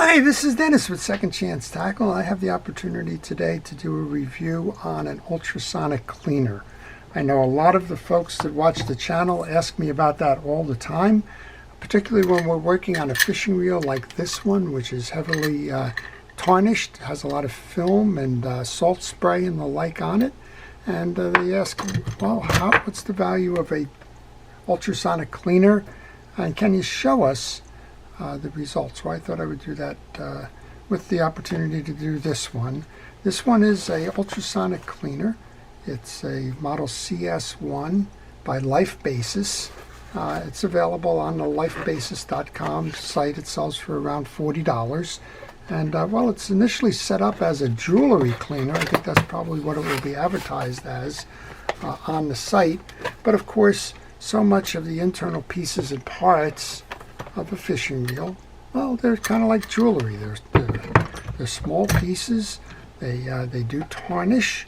Hi, this is Dennis with Second Chance Tackle. I have the opportunity today to do a review on an ultrasonic cleaner. I know a lot of the folks that watch the channel ask me about that all the time, particularly when we're working on a fishing reel like this one, which is heavily tarnished, has a lot of film and salt spray and the like on it. And they ask, well, what's the value of a ultrasonic cleaner, and can you show us the results? So I thought I would do that with the opportunity to do this one. This one is a ultrasonic cleaner. It's a model CS1 by Lifebassis. It's available on the lifebassis.com site. It sells for around $40. And well, it's initially set up as a jewelry cleaner. I think that's probably what it will be advertised as on the site. But of course, so much of the internal pieces and parts of a fishing reel, well, they're kind of like jewelry. They're small pieces. They do tarnish.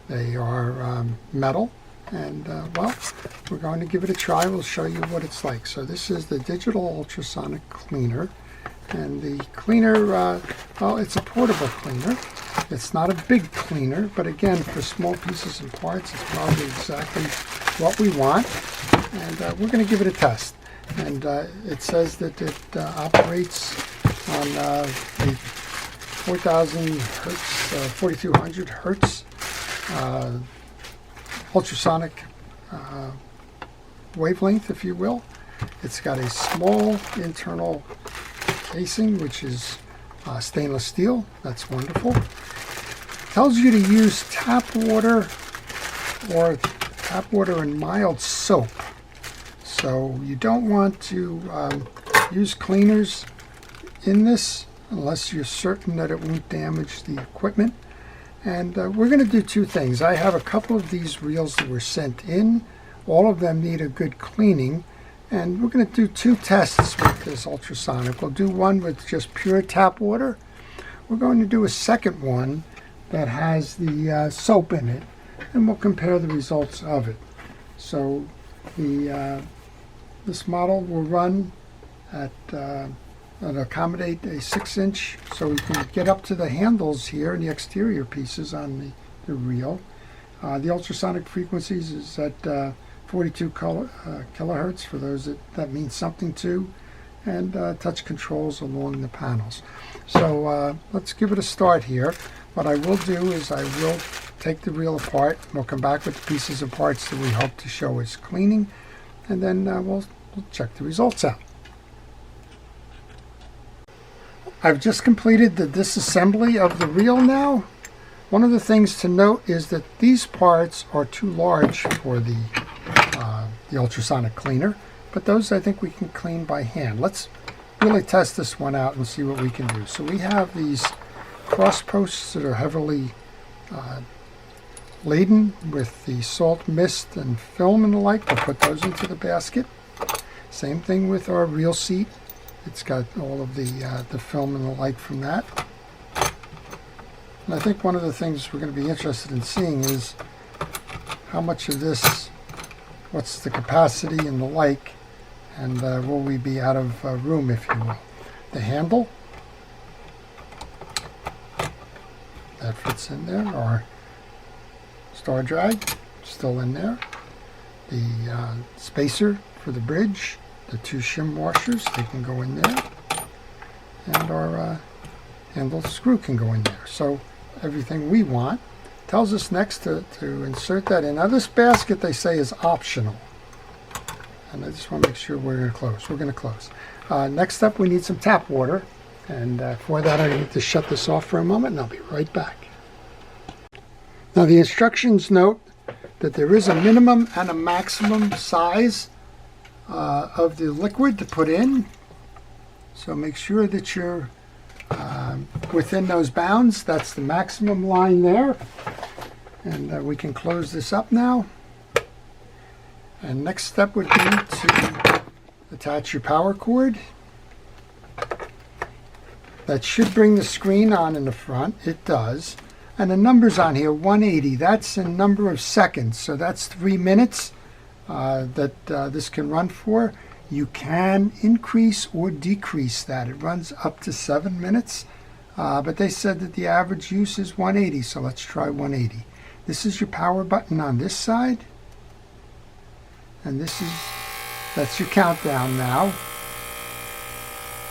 They are metal. And well, we're going to give it a try. We'll show you what it's like. So this is the digital ultrasonic cleaner. And the cleaner, well, it's a portable cleaner. It's not a big cleaner, but again, for small pieces and parts, it's probably exactly what we want. And we're going to give it a test. And it says that it operates on a 4,000 hertz, 4,200 hertz ultrasonic wavelength, if you will. It's got a small internal casing, which is stainless steel. That's wonderful. Tells you to use tap water or tap water and mild soap. So you don't want to use cleaners in this unless you're certain that it won't damage the equipment. And we're going to do two things. I have a couple of these reels that were sent in. All of them need a good cleaning. And we're going to do two tests with this ultrasonic. We'll do one with just pure tap water. We're going to do a second one that has the soap in it. And we'll compare the results of it. So this model will run at and accommodate a 6-inch, so we can get up to the handles here and the exterior pieces on the reel. The ultrasonic frequencies is at 42 kilohertz for those that means something to, and touch controls along the panels. So let's give it a start here. What I will do is I will take the reel apart. We'll come back with the pieces and parts that we hope to show as cleaning, and then we'll check the results out. I've just completed the disassembly of the reel now. One of the things to note is that these parts are too large for the ultrasonic cleaner, but those I think we can clean by hand. Let's really test this one out and see what we can do. So we have these cross posts that are heavily laden with the salt mist and film and the like. We'll put those into the basket. Same thing with our reel seat. It's got all of the film and the like from that. And I think one of the things we're going to be interested in seeing is how much of this, what's the capacity and the like, and will we be out of room, if you will. The handle, that fits in there. Our star drag, still in there. The spacer for the bridge. The two shim washers, they can go in there, and our handle screw can go in there. So everything we want. Tells us next to insert that in. Now this basket, they say, is optional, and I just want to make sure we're going to close. We're going to close. Next up, we need some tap water, and for that I need to shut this off for a moment, and I'll be right back. Now the instructions note that there is a minimum and a maximum size of the liquid to put in, so make sure that you're within those bounds. That's the maximum line there, and we can close this up now. And next step would be to attach your power cord. That should bring the screen on in the front. It does. And the numbers on here, 180, that's a number of seconds, so that's 3 minutes that this can run for. You can increase or decrease that. It runs up to 7 minutes, but they said that the average use is 180, so let's try 180. This is your power button on this side, and that's your countdown now.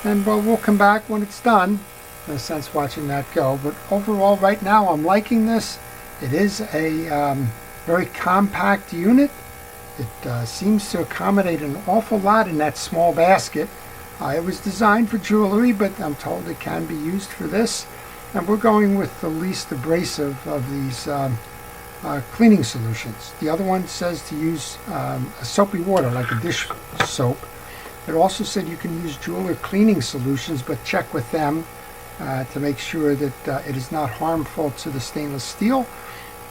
And well, we'll come back when it's done. No sense watching that go, but overall right now I'm liking this. It is a very compact unit. It seems to accommodate an awful lot in that small basket. It was designed for jewelry, but I'm told it can be used for this. And we're going with the least abrasive of these cleaning solutions. The other one says to use a soapy water, like a dish soap. It also said you can use jewelry cleaning solutions, but check with them to make sure that it is not harmful to the stainless steel.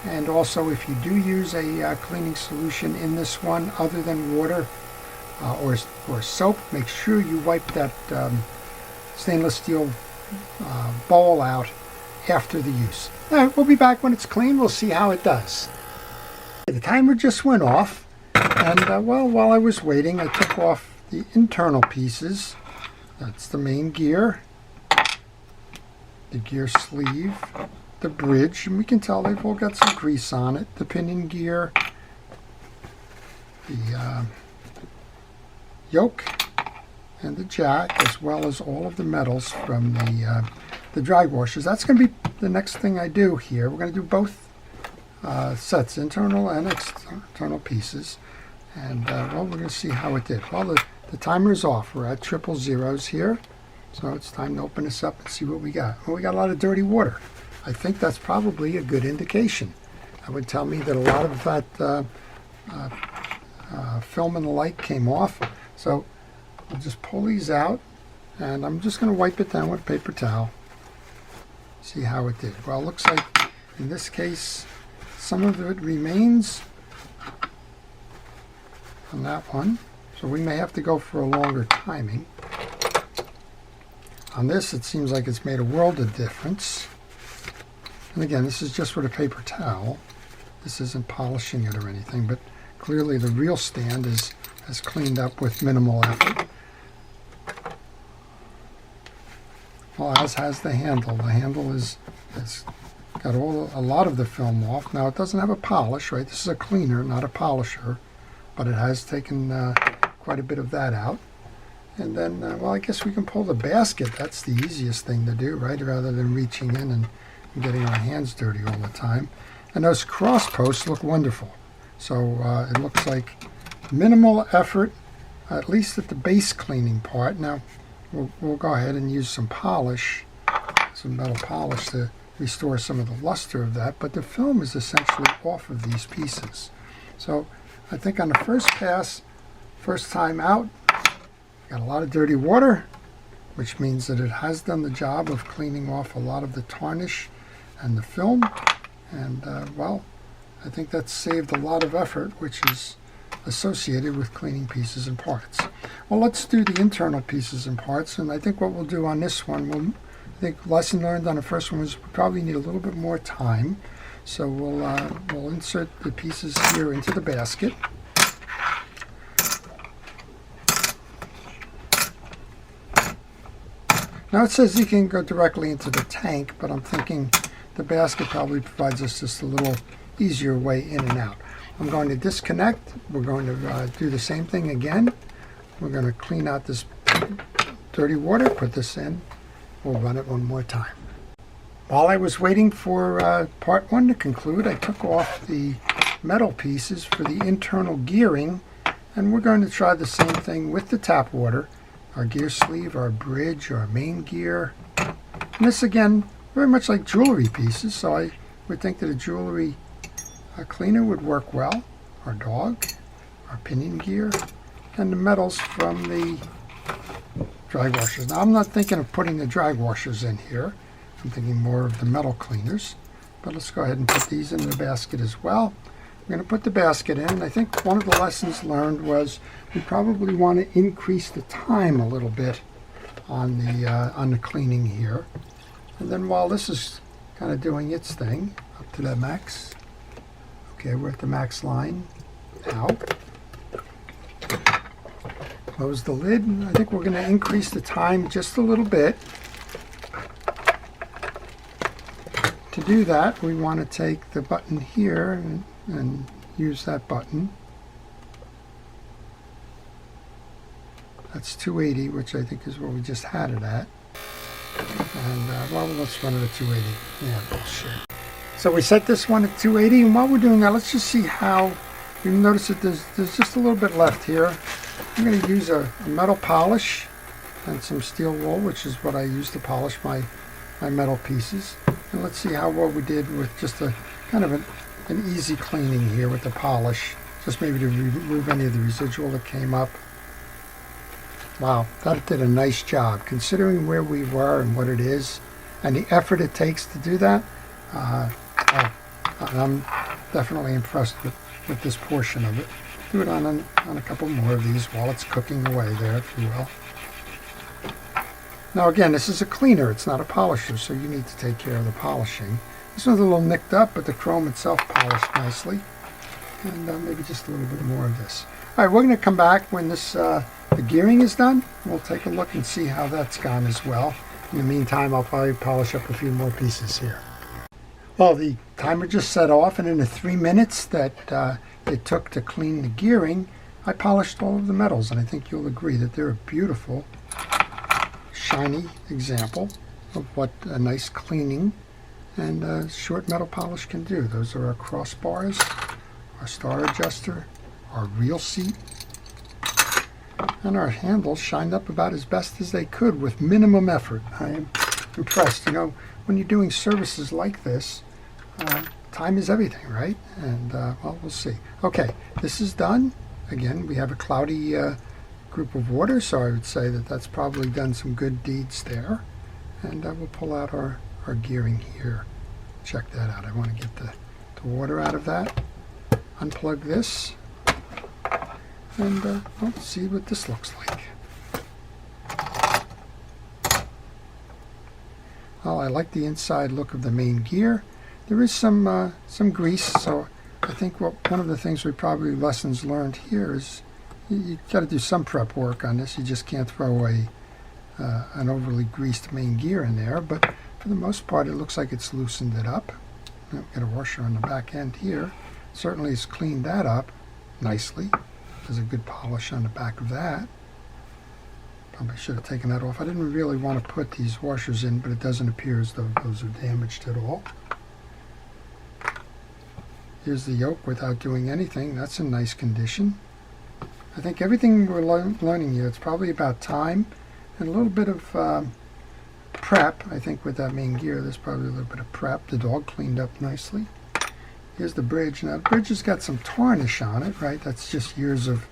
And also, if you do use a cleaning solution in this one other than water or soap, make sure you wipe that stainless steel bowl out after the use. All right, we'll be back when it's clean. We'll see how it does. The timer just went off, and well, while I was waiting, I took off the internal pieces. That's the main gear, the gear sleeve, the bridge, and we can tell they've all got some grease on it, the pinion gear, the yoke, and the jack, as well as all of the metals from the drag washers. That's going to be the next thing I do here. We're going to do both sets, internal and external pieces, and well, we're going to see how it did. Well, the timer is off. We're at 000 here, so it's time to open this up and see what we got. Well, we got a lot of dirty water. I think that's probably a good indication. That would tell me that a lot of that film and the light came off. So I'll just pull these out, and I'm just going to wipe it down with a paper towel. See how it did. Well, it looks like in this case some of it remains on that one, so we may have to go for a longer timing. On this, it seems like it's made a world of difference. And again, this is just with a paper towel. This isn't polishing it or anything, but clearly the real stand is cleaned up with minimal effort. Well, as has the handle. The handle has got a lot of the film off. Now, it doesn't have a polish, right? This is a cleaner, not a polisher, but it has taken quite a bit of that out. And then, well, I guess we can pull the basket. That's the easiest thing to do, right? Rather than reaching in and getting our hands dirty all the time. And those cross posts look wonderful. So it looks like minimal effort, at least at the base cleaning part. Now, we'll go ahead and use some polish, some metal polish to restore some of the luster of that. But the film is essentially off of these pieces. So I think on the first pass, first time out, got a lot of dirty water, which means that it has done the job of cleaning off a lot of the tarnish and the film. And well, I think that's saved a lot of effort, which is associated with cleaning pieces and parts. Well, let's do the internal pieces and parts, and I think what we'll do on this one, I think lesson learned on the first one was we probably need a little bit more time. So we'll insert the pieces here into the basket. Now it says you can go directly into the tank, but I'm thinking the basket probably provides us just a little easier way in and out. I'm going to disconnect. We're going to do the same thing again. We're going to clean out this dirty water, put this in. We'll run it one more time. While I was waiting for part one to conclude, I took off the metal pieces for the internal gearing, and we're going to try the same thing with the tap water. Our gear sleeve, our bridge, our main gear. And this again, very much like jewelry pieces, so I would think that a jewelry cleaner would work well. Our dog, our pinion gear, and the metals from the drag washers. Now I'm not thinking of putting the drag washers in here. I'm thinking more of the metal cleaners. But let's go ahead and put these in the basket as well. We're going to put the basket in, and I think one of the lessons learned was we probably want to increase the time a little bit on the cleaning here. And then while this is kind of doing its thing, up to the max. Okay, we're at the max line now. Close the lid, and I think we're going to increase the time just a little bit. To do that, we want to take the button here and use that button. That's 280, which I think is what we just had it at. And well, let's run it at 280. Yeah, bullshit. So we set this one at 280, and while we're doing that, let's just see how. You notice that there's just a little bit left here. I'm going to use a metal polish and some steel wool, which is what I use to polish my metal pieces. And let's see how well we did with just a kind of an easy cleaning here with the polish, just maybe to remove any of the residual that came up. Wow, that did a nice job considering where we were and what it is and the effort it takes to do that. I'm definitely impressed with this portion of it. Do it on a couple more of these while it's cooking away there, if you will. Now again, this is a cleaner, it's not a polisher, so you need to take care of the polishing. This one's a little nicked up, but the chrome itself polished nicely. And maybe just a little bit more of this. All right, we're going to come back when this the gearing is done. We'll take a look and see how that's gone as well. In the meantime, I'll probably polish up a few more pieces here. Well, the timer just set off, and in the 3 minutes that it took to clean the gearing, I polished all of the metals, and I think you'll agree that they're a beautiful, shiny example of what a nice cleaning and short metal polish can do. Those are our crossbars, our star adjuster, our reel seat, and our handles shined up about as best as they could with minimum effort. I am impressed. You know, when you're doing services like this, time is everything, right? And well, we'll see. Okay, this is done. Again, we have a cloudy group of water, so I would say that that's probably done some good deeds there. And we'll pull out our gearing here. Check that out. I want to get the water out of that. Unplug this. And we'll see what this looks like. Well, I like the inside look of the main gear. There is some grease, so I think one of the things we probably lessons learned here is you got to do some prep work on this. You just can't throw an overly greased main gear in there, but for the most part it looks like it's loosened it up. I've got a washer on the back end here. Certainly it's cleaned that up nicely. There's a good polish on the back of that. Probably should have taken that off. I didn't really want to put these washers in, but it doesn't appear as though those are damaged at all. Here's the yoke without doing anything. That's in nice condition. I think everything we're learning here, it's probably about time and a little bit of prep. I think with that main gear, there's probably a little bit of prep. The dog cleaned up nicely. Here's the bridge. Now the bridge has got some tarnish on it, right? That's just years of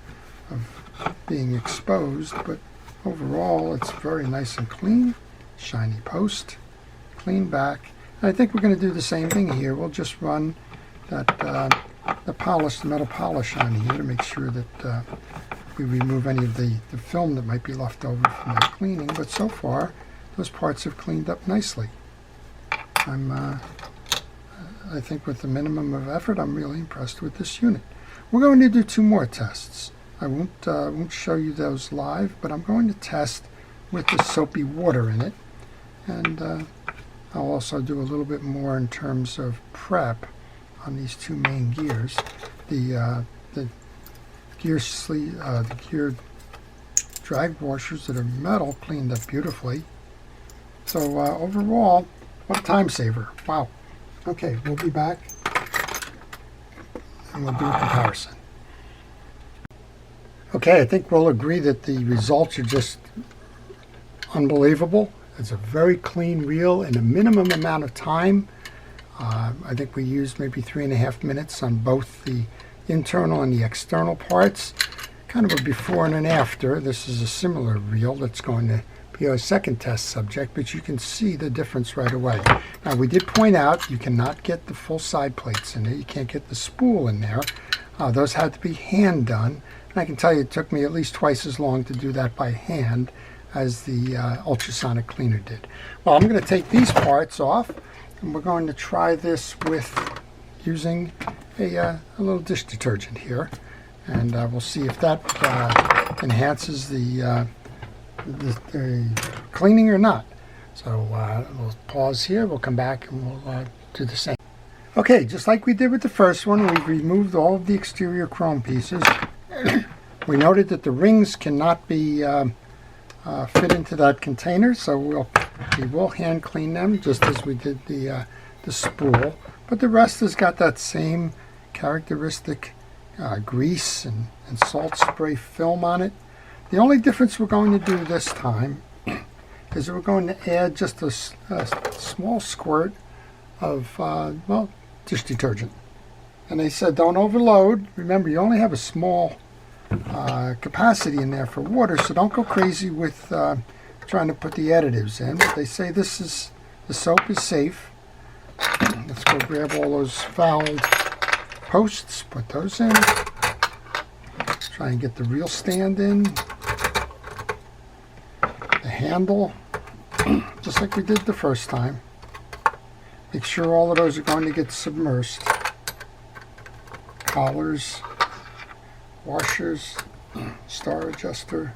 being exposed, but overall it's very nice and clean. Shiny post, clean back. And I think we're going to do the same thing here. We'll just run that the metal polish on here to make sure that we remove any of the film that might be left over from that cleaning. But so far, those parts have cleaned up nicely. I think with the minimum of effort, I'm really impressed with this unit. We're going to do 2 more tests. I won't show you those live, but I'm going to test with the soapy water in it, and I'll also do a little bit more in terms of prep on these 2 main gears. The gear drag washers that are metal cleaned up beautifully. So overall, what a time saver! Wow. Okay, we'll be back and we'll do a comparison. Okay, I think we'll agree that the results are just unbelievable. It's a very clean reel in a minimum amount of time. I think we used maybe 3.5 minutes on both the internal and the external parts. Kind of a before and an after. This is a similar reel that's going to be our second test subject, but you can see the difference right away. Now, we did point out you cannot get the full side plates in there. You can't get the spool in there. Those had to be hand done. And I can tell you it took me at least twice as long to do that by hand as the ultrasonic cleaner did. Well, I'm going to take these parts off, and we're going to try this with using a little dish detergent here. And we'll see if that enhances the cleaning or not. So we'll pause here, we'll come back and we'll do the same. Okay, just like we did with the first one, we've removed all of the exterior chrome pieces. We noted that the rings cannot be fit into that container, so we will hand clean them just as we did the spool. But the rest has got that same characteristic grease and salt spray film on it. The only difference we're going to do this time is that we're going to add just a small squirt of, well, dish detergent. And they said don't overload. Remember, you only have a small capacity in there for water, so don't go crazy with trying to put the additives in. But they say the soap is safe. Let's go grab all those fouled posts, put those in. Try and get the real stand in. The handle, just like we did the first time. Make sure all of those are going to get submersed. Collars, washers, star adjuster.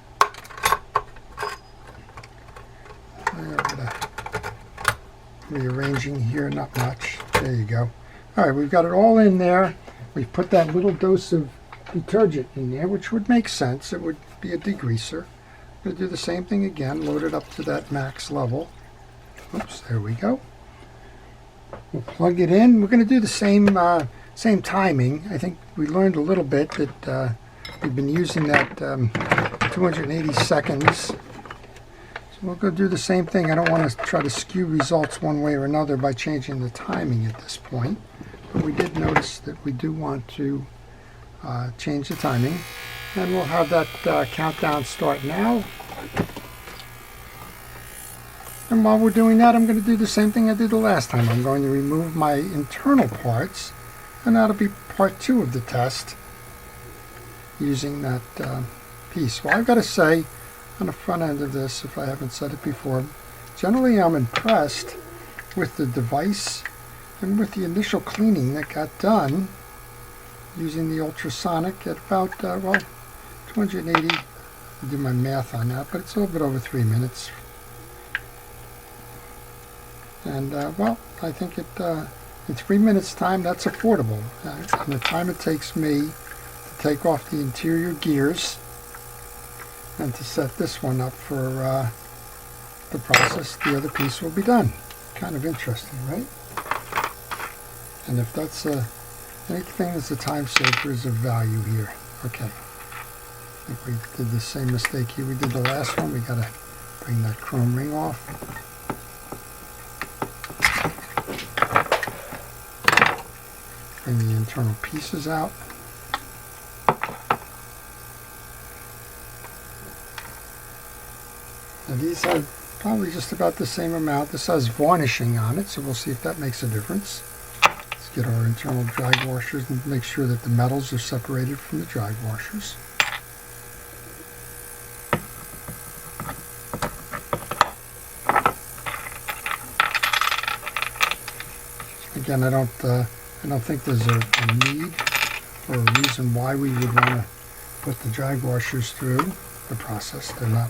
Rearranging here, not much. There you go. All right, we've got it all in there. We've put that little dose of detergent in there, which would make sense. It would be a degreaser. I'm going to do the same thing again, load it up to that max level. Oops, there we go. We'll plug it in. We're going to do the same timing. I think we learned a little bit that we've been using that 280 seconds. So we'll go do the same thing. I don't want to try to skew results one way or another by changing the timing at this point. But we did notice that we do want to change the timing. And we'll have that countdown start now. And while we're doing that, I'm going to do the same thing I did the last time. I'm going to remove my internal parts, and that'll be part 2 of the test using that piece. Well, I've got to say, on the front end of this, if I haven't said it before, generally I'm impressed with the device and with the initial cleaning that got done using the ultrasonic at about, well, 280, I'll do my math on that, but it's a little bit over 3 minutes. And, well, I think in 3 minutes time, that's affordable. And the time it takes me to take off the interior gears and to set this one up for the process, the other piece will be done. Kind of interesting, right? And if that's anything that's a time saver is of value here. Okay. I think we did the same mistake here we did the last one. We got to bring that chrome ring off. Bring the internal pieces out. Now these have probably just about the same amount. This has varnishing on it, so we'll see if that makes a difference. Let's get our internal drag washers and make sure that the metals are separated from the drag washers. Again, I don't think there's a need or a reason why we would want to put the drag washers through the process. They're not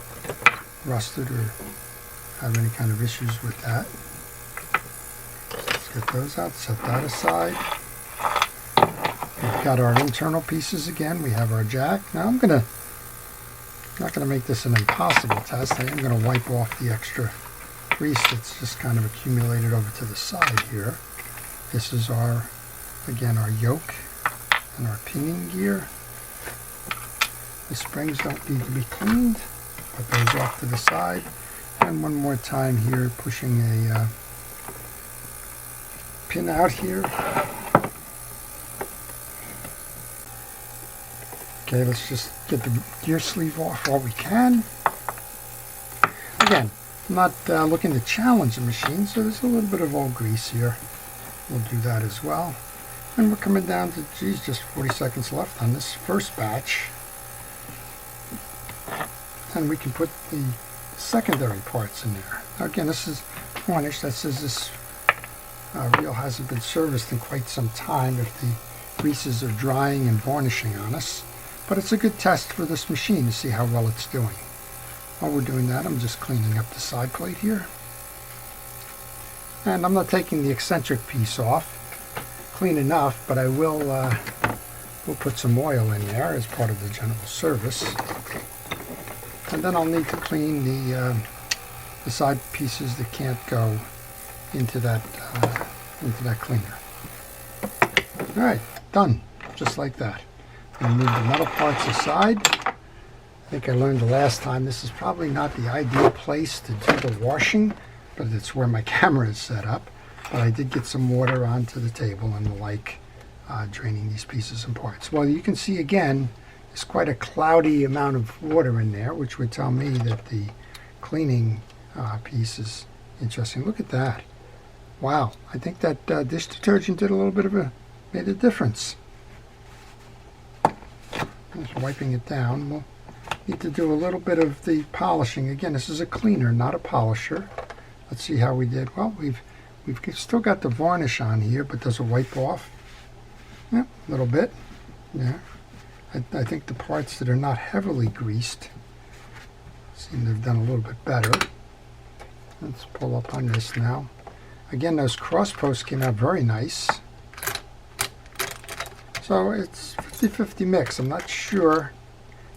rusted or have any kind of issues with that. Let's get those out, set that aside. We've got our internal pieces again. We have our jack. Now I'm not gonna make this an impossible test. I am gonna wipe off the extra grease that's just kind of accumulated over to the side here. This is again, our yoke and our pinion gear. The springs don't need to be cleaned. Put those off to the side. And one more time here, pushing a pin out here. Okay, let's just get the gear sleeve off while we can. Again, I'm not looking to challenge the machine, so there's a little bit of old grease here. We'll do that as well. And we're coming down to, geez, just 40 seconds left on this first batch. And we can put the secondary parts in there. Now again, this is varnish. That says this reel hasn't been serviced in quite some time if the greases are drying and varnishing on us. But it's a good test for this machine to see how well it's doing. While we're doing that, I'm just cleaning up the side plate here. And I'm not taking the eccentric piece off. Clean enough, but I will we'll put some oil in there as part of the general service. And then I'll need to clean the side pieces that can't go into that cleaner. All right, done, just like that. I'm going to move the metal parts aside. I think I learned the last time this is probably not the ideal place to do the washing, but it's where my camera is set up. But I did get some water onto the table and the like, draining these pieces and parts. Well, you can see again, there's quite a cloudy amount of water in there, which would tell me that the cleaning piece is interesting. Look at that. Wow, I think that dish detergent did a little bit of made a difference. Just wiping it down. We'll need to do a little bit of the polishing. Again, this is a cleaner, not a polisher. Let's see how we did. Well, we've still got the varnish on here, but does it wipe off? Yeah, a little bit. Yeah. I think the parts that are not heavily greased seem to have done a little bit better. Let's pull up on this now. Again, those cross posts came out very nice. So it's 50-50 mix. I'm not sure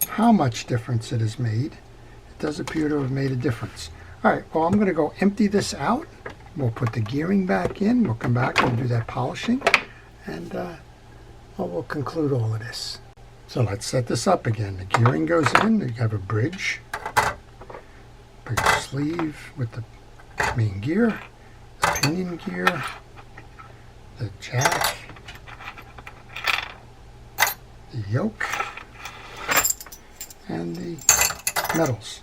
how much difference it has made. It does appear to have made a difference. All right, well, I'm going to go empty this out. We'll put the gearing back in. We'll come back and do that polishing. And we'll conclude all of this. So let's set this up again. The gearing goes in. You have a bridge. Bridge sleeve with the main gear, the pinion gear, the jack, the yoke, and the metals.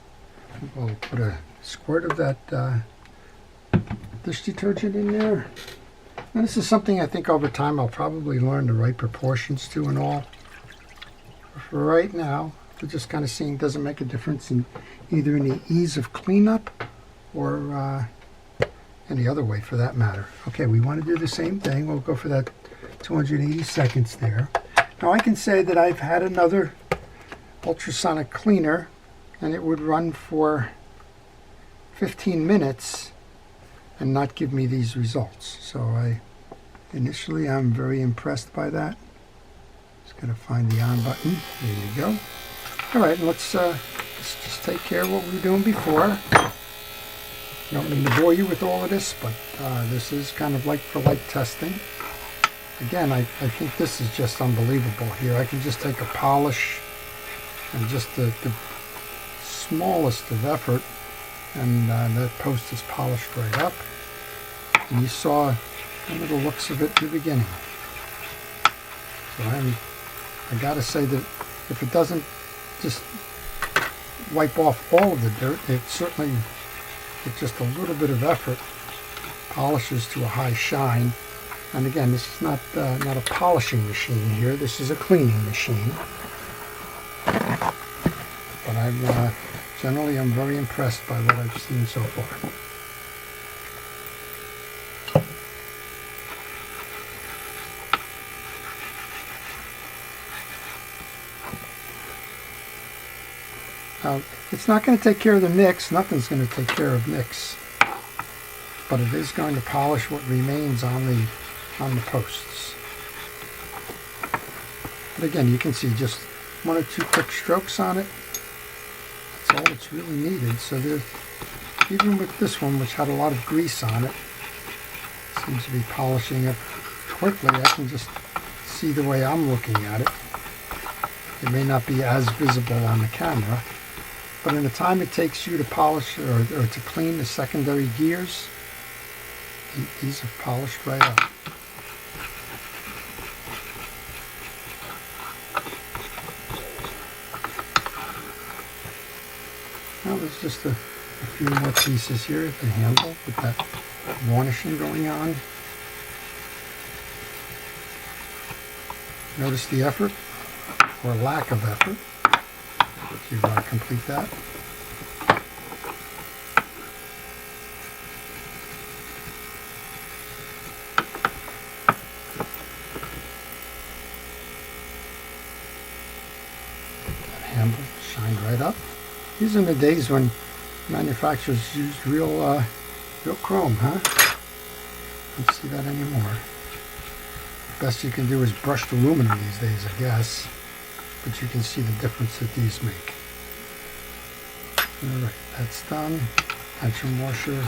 We'll put a squirt of that dish detergent in there. And this is something I think over time I'll probably learn the right proportions to and all. But for right now, we're just kind of seeing doesn't make a difference in either in the ease of cleanup or any other way for that matter. Okay, we want to do the same thing. We'll go for that 280 seconds there. Now I can say that I've had another ultrasonic cleaner and it would run for 15 minutes and not give me these results. So initially I'm very impressed by that. Just gotta find the on button. There you go. All right, let's just take care of what we were doing before. I don't mean to bore you with all of this, but this is kind of like for like testing. Again, I think this is just unbelievable here. I can just take a polish and just the smallest of effort, and that post is polished right up. And you saw the little looks of it in the beginning. So I gotta say that if it doesn't just wipe off all of the dirt, it certainly, with just a little bit of effort, polishes to a high shine. And again, this is not a polishing machine here. This is a cleaning machine. But generally I'm very impressed by what I've seen so far. It's not going to take care of the nicks. Nothing's going to take care of nicks. But it is going to polish what remains on the posts. But again, you can see just one or two quick strokes on it. That's all it's really needed. So even with this one, which had a lot of grease on it, seems to be polishing up quickly. I can just see the way I'm looking at it. It may not be as visible on the camera, but in the time it takes you to polish or to clean the secondary gears, these are polished right up. Now there's just a few more pieces here at the handle with that varnishing going on. Notice the effort, or lack of effort, to complete that. These are the days when manufacturers used real chrome, huh? Don't see that anymore. Best you can do is brushed aluminum these days, I guess. But you can see the difference that these make. Alright, that's done. Tension washer.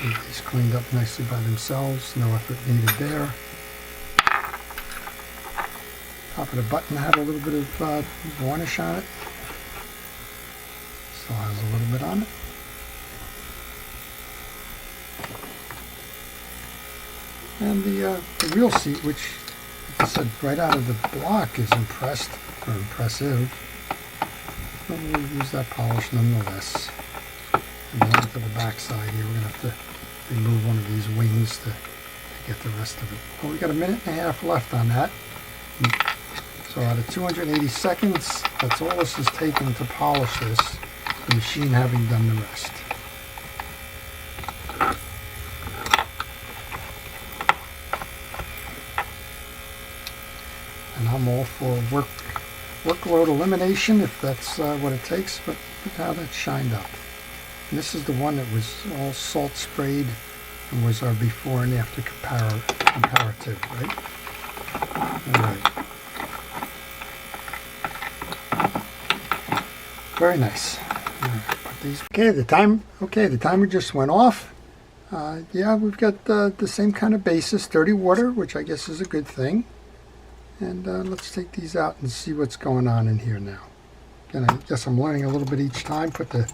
Get these cleaned up nicely by themselves. No effort needed there. Top of the button had a little bit of varnish on it. Still has a little bit on it. And the real seat, which, like I said, right out of the block is impressive. But we'll use that polish nonetheless. And then to the back side here, we're going to have to remove one of these wings to get the rest of it. Well, we got a minute and a half left on that. So out of 280 seconds, that's all this has taken to polish this, the machine having done the rest. And I'm all for workload elimination if that's what it takes, but look how that shined up. And this is the one that was all salt sprayed and was our before and after comparative, right? All right. Very nice. Put these. Okay, the timer just went off. Yeah, we've got the same kind of basis, dirty water, which I guess is a good thing. And let's take these out and see what's going on in here now. Again, I guess I'm learning a little bit each time. Put the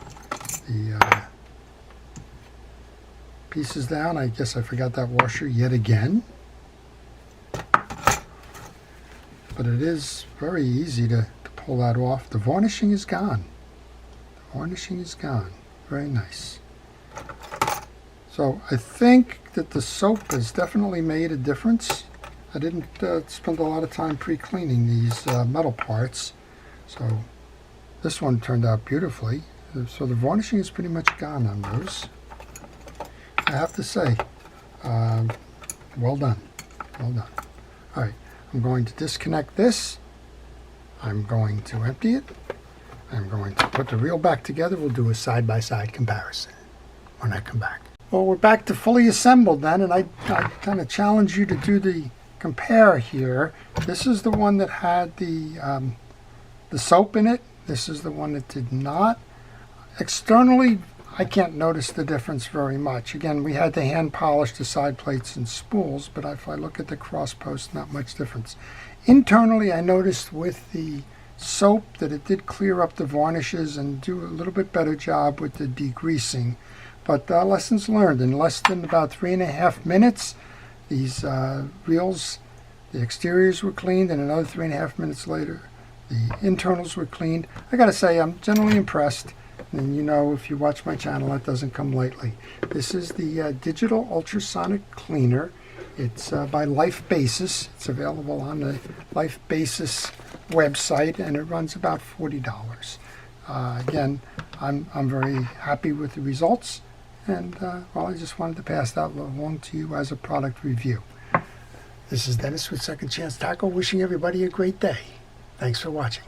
pieces down. I guess I forgot that washer yet again. But it is very easy to pull that off. The varnishing is gone. The varnishing is gone. Very nice. So I think that the soap has definitely made a difference. I didn't spend a lot of time pre-cleaning these metal parts, so this one turned out beautifully. So the varnishing is pretty much gone on those. I have to say, well done, well done. All right, I'm going to disconnect this. I'm going to empty it. I'm going to put the reel back together. We'll do a side-by-side comparison when I come back. Well, we're back to fully assembled then, and I kind of challenge you to do the compare here. This is the one that had the soap in it. This is the one that did not. Externally, I can't notice the difference very much. Again, we had to hand polish the side plates and spools, but if I look at the cross post, not much difference. Internally, I noticed with the soap that it did clear up the varnishes and do a little bit better job with the degreasing. But lessons learned. In less than about 3.5 minutes, these reels, the exteriors were cleaned, and another 3.5 minutes later, the internals were cleaned. I gotta say, I'm generally impressed. And you know, if you watch my channel, that doesn't come lightly. This is the digital ultrasonic cleaner. It's by Lifebassis. It's available on the Lifebassis website, and it runs about $40. Again, I'm very happy with the results, and well, I just wanted to pass that along to you as a product review. This is Dennis with Second Chance Tackle, wishing everybody a great day. Thanks for watching.